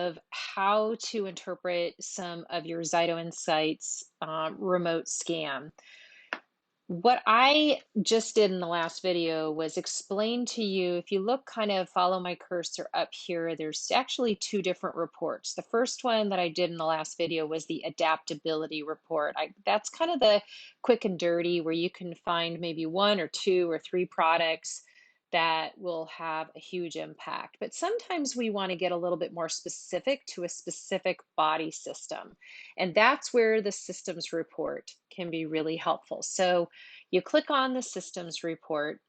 of how to interpret some of your Zyto Insights remote scan. What I just did in the last video was explain to you, if you look, kind of follow my cursor up here, there's actually two different reports. The first one that I did in the last video was the adaptability report. That's kind of the quick and dirty where you can find maybe one or two or three products that will have a huge impact. But sometimes we want to get a little bit more specific to a specific body system. And that's where the systems report can be really helpful. So you click on the systems report.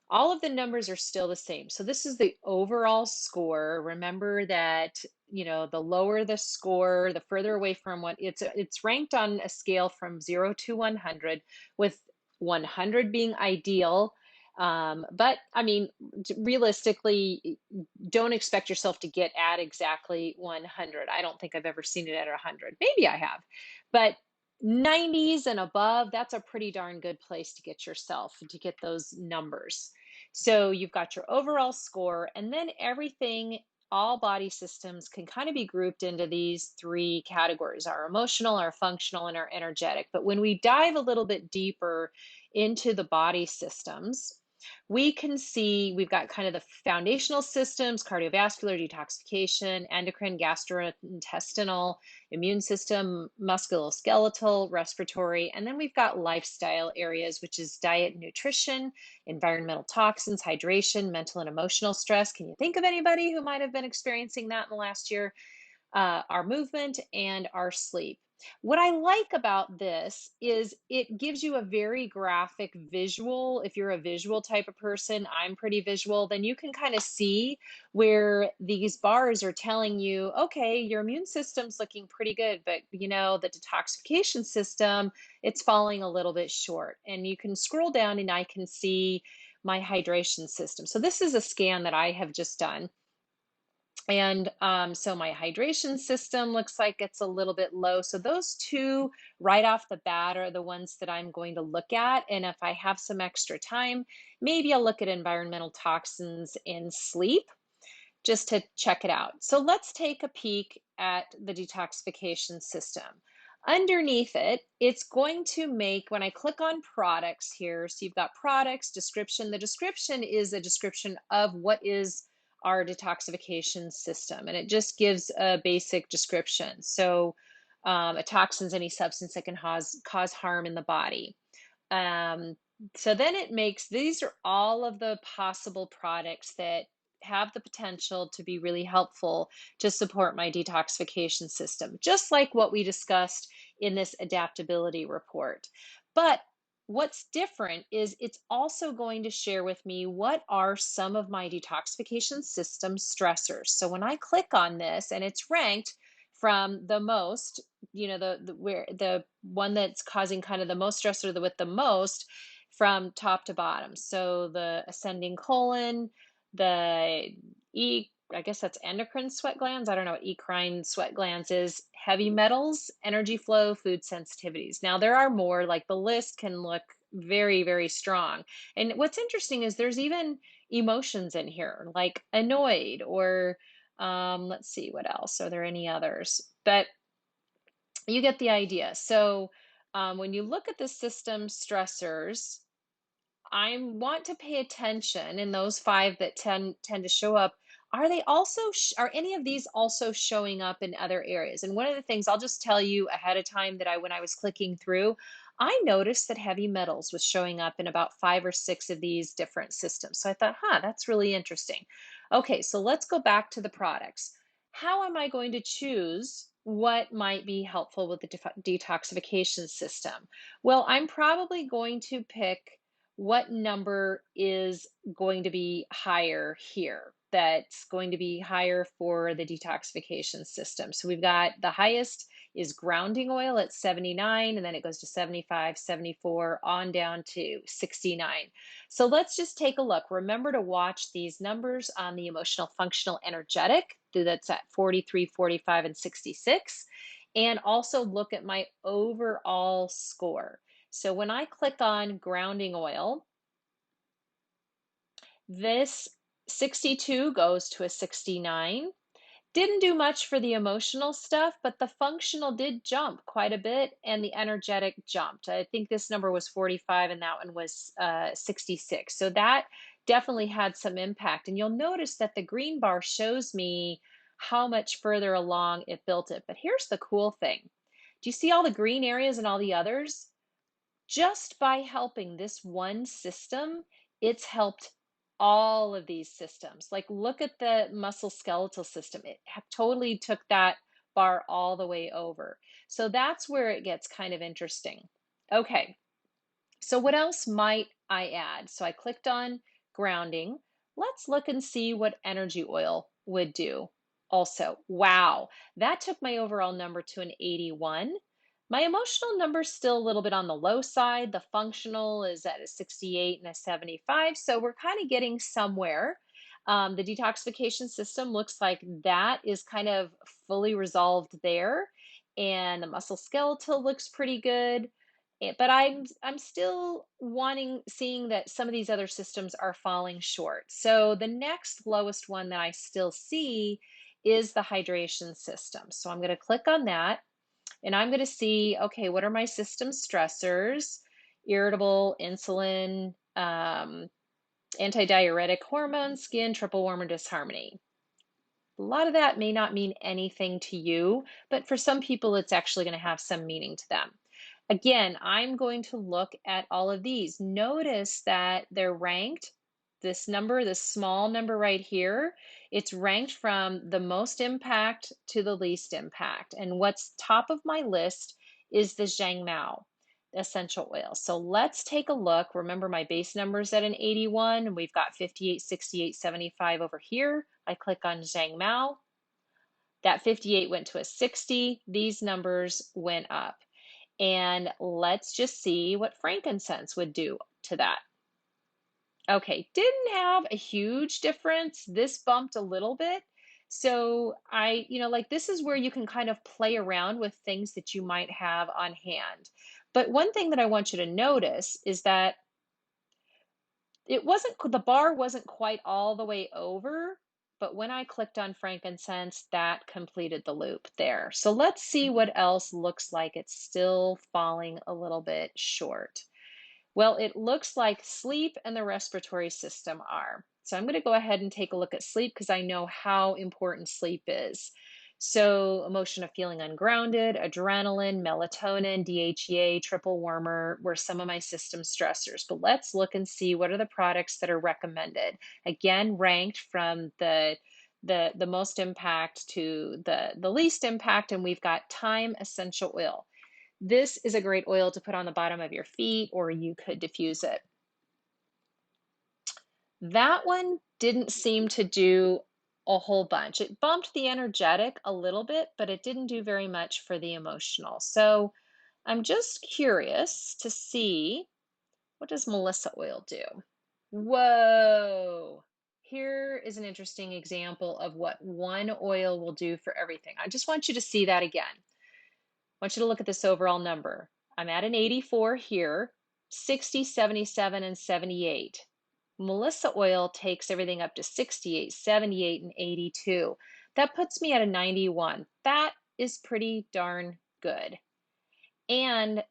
All of the numbers are still the same. So this is the overall score. Remember that, the lower the score, the further away from what it's ranked on a scale from 0 to 100, with 100 being ideal. But I mean, realistically, don't expect yourself to get at exactly 100. I don't think I've ever seen it at 100. Maybe I have, but 90s and above, that's a pretty darn good place to get yourself to get those numbers. So you've got your overall score, and then everything, all body systems can kind of be grouped into these three categories: our emotional, our functional, and our energetic. But when we dive a little bit deeper into the body systems, we can see we've got kind of the foundational systems: cardiovascular, detoxification, endocrine, gastrointestinal, immune system, musculoskeletal, respiratory, and then we've got lifestyle areas, which is diet and nutrition, environmental toxins, hydration, mental and emotional stress. Can you think of anybody who might have been experiencing that in the last year? Our movement, and our sleep. What I like about this is it gives you a very graphic visual. If you're a visual type of person, I'm pretty visual, then you can kind of see where these bars are telling you, okay, your immune system's looking pretty good, but the detoxification system, it's falling a little bit short. And you can scroll down and I can see my hydration system. So this is a scan that I have just done. And so my hydration system looks like it's a little bit low. So those two right off the bat are the ones that I'm going to look at. And if I have some extra time, maybe I'll look at environmental toxins in sleep just to check it out. So let's take a peek at the detoxification system. Underneath it, it's going to make, when I click on products here, so you've got products, description. The description is a description of what is our detoxification system, and it just gives a basic description. So a toxin's any substance that can cause harm in the body. Um, so then it makes, these are all of the possible products that have the potential to be really helpful to support my detoxification system, just like what we discussed in this adaptability report. But what's different is it's also going to share with me what are some of my detoxification system stressors. So when I click on this and it's ranked from the most, the one that's causing kind of the most stress, or with the most, from top to bottom. So the ascending colon, the I guess that's endocrine sweat glands. I don't know what endocrine sweat glands is. Heavy metals, energy flow, food sensitivities. Now there are more, like the list can look very, very strong. And what's interesting is there's even emotions in here, like annoyed, or let's see, what else? Are there any others? But you get the idea. So when you look at the system stressors, I want to pay attention in those five that tend to show up. Are they also are any of these also showing up in other areas? And one of the things I'll just tell you ahead of time, that when I was clicking through, I noticed that heavy metals was showing up in about 5 or 6 of these different systems. So I thought, that's really interesting. Okay, so let's go back to the products. How am I going to choose what might be helpful with the detoxification system? Well, I'm probably going to pick what number is going to be higher here, that's going to be higher for the detoxification system. So we've got the highest is grounding oil at 79, and then it goes to 75, 74, on down to 69. So let's just take a look. Remember to watch these numbers on the emotional, functional, energetic. That's at 43, 45, and 66. And also look at my overall score. So when I click on grounding oil, this 62 goes to a 69. Didn't do much for the emotional stuff, but the functional did jump quite a bit and the energetic jumped. I think this number was 45 and that one was 66. So that definitely had some impact. And you'll notice that the green bar shows me how much further along it built it. But here's the cool thing. Do you see all the green areas and all the others? Just by helping this one system, it's helped all of these systems. Like, look at the muscle skeletal system. It totally took that bar all the way over. So that's where it gets kind of interesting. Okay, so what else might I add? So I clicked on grounding. Let's look and see what energy oil would do. Also, wow, that took my overall number to an 81. My emotional number is still a little bit on the low side. The functional is at a 68 and a 75. So we're kind of getting somewhere. The detoxification system looks like that is kind of fully resolved there. And the muscle skeletal looks pretty good. But I'm still seeing that some of these other systems are falling short. So the next lowest one that I still see is the hydration system. So I'm going to click on that and I'm going to see, okay, what are my system stressors? Irritable, insulin, antidiuretic hormone, skin, triple warmer disharmony. A lot of that may not mean anything to you, but for some people, it's actually going to have some meaning to them. Again, I'm going to look at all of these. Notice that they're ranked. This number, this small number right here, it's ranked from the most impact to the least impact. And what's top of my list is the Zhang Mao essential oil. So let's take a look. Remember, my base number is at an 81, and we've got 58, 68, 75 over here. I click on Zhang Mao. That 58 went to a 60. These numbers went up. And let's just see what frankincense would do to that. Okay, didn't have a huge difference. This bumped a little bit. So like this is where you can kind of play around with things that you might have on hand. But one thing that I want you to notice is that the bar wasn't quite all the way over, but when I clicked on frankincense, that completed the loop there. So let's see what else looks like it's still falling a little bit short. Well, it looks like sleep and the respiratory system are. So I'm going to go ahead and take a look at sleep because I know how important sleep is. So emotion of feeling ungrounded, adrenaline, melatonin, DHEA, triple warmer were some of my system stressors. But let's look and see what are the products that are recommended. Again, ranked from the most impact to the least impact, and we've got thyme essential oil. This is a great oil to put on the bottom of your feet, or you could diffuse it. That one didn't seem to do a whole bunch. It bumped the energetic a little bit, but it didn't do very much for the emotional. So I'm just curious to see, what does Melissa oil do? Whoa. Here is an interesting example of what one oil will do for everything. I just want you to see that again. I want you to look at this overall number. I'm at an 84 here, 60, 77, and 78. Melissa oil takes everything up to 68, 78, and 82. That puts me at a 91. That is pretty darn good. And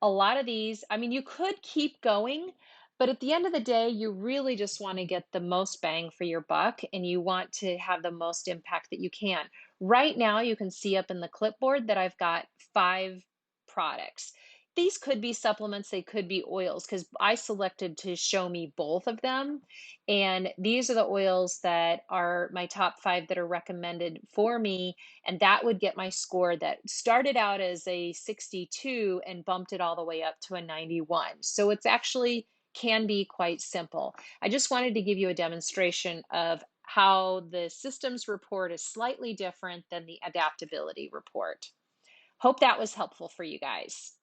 a lot of these, I mean, you could keep going, but at the end of the day, you really just want to get the most bang for your buck and you want to have the most impact that you can. Right now, you can see up in the clipboard that I've got 5 products. These could be supplements, they could be oils, because I selected to show me both of them. And these are the oils that are my top 5 that are recommended for me. And that would get my score that started out as a 62 and bumped it all the way up to a 91. So it's actually can be quite simple. I just wanted to give you a demonstration of how the systems report is slightly different than the adaptability report. Hope that was helpful for you guys.